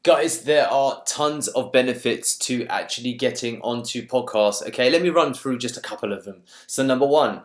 Guys, there are tons of benefits to actually getting onto podcasts. Okay, let me run through just a couple of them. So number one,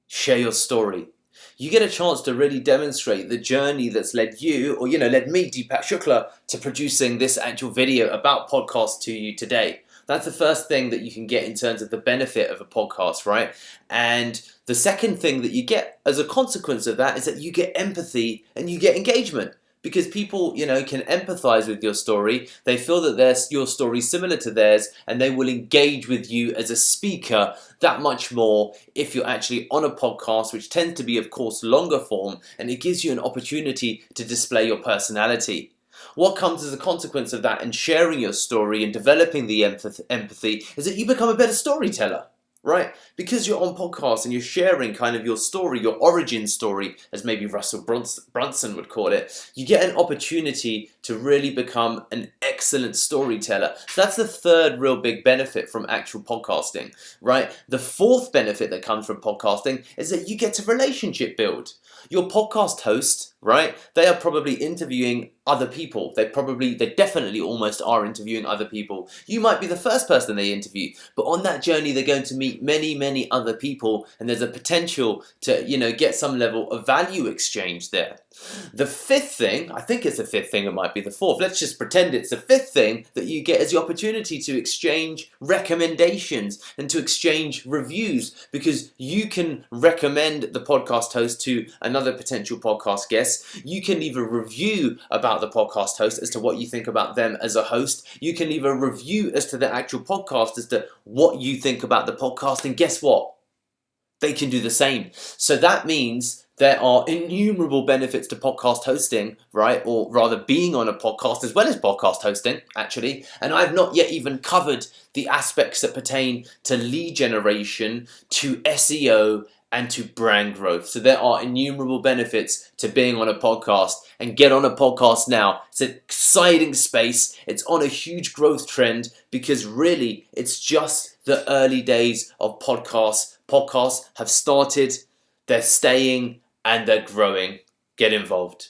share your story. You get a chance to really demonstrate the journey that's led you, or led me, Deepak Shukla, to producing this actual video about podcasts to you today. That's the first thing that you can get in terms of the benefit of a podcast, right? And the second thing that you get as a consequence of that is that you get empathy and you get engagement. Because people, can empathize with your story. They feel that your story is similar to theirs, and they will engage with you as a speaker that much more if you're actually on a podcast, which tends to be, of course, longer form, and it gives you an opportunity to display your personality. What comes as a consequence of that and sharing your story and developing the empathy is that you become a better storyteller. Right? Because you're on podcasts and you're sharing kind of your story, your origin story, as maybe Russell Brunson would call it, you get an opportunity to really become an excellent storyteller. So that's the third real big benefit from actual podcasting, right? The fourth benefit that comes from podcasting is that you get to relationship build. Your podcast host, right? They are probably interviewing other people. They definitely almost are interviewing other people. You might be the first person they interview, but on that journey, they're going to meet many, many other people, and there's a potential to, get some level of value exchange there. The fifth thing, I think it's the fifth thing, it might be the fourth. Let's just pretend it's the fifth thing that you get is the opportunity to exchange recommendations and to exchange reviews, because you can recommend the podcast host to another potential podcast guest. You can leave a review about the podcast host as to what you think about them as a host. You can leave a review as to the actual podcast as to what you think about the podcast, and guess what? They can do the same. So that means there are innumerable benefits to podcast hosting, right? Or rather being on a podcast as well as podcast hosting, actually. And I've not yet even covered the aspects that pertain to lead generation, to SEO, and to brand growth. So there are innumerable benefits to being on a podcast, and get on a podcast now. It's an exciting space. It's on a huge growth trend because really it's just the early days of podcasts. Podcasts have started, they're staying, and they're growing. Get involved.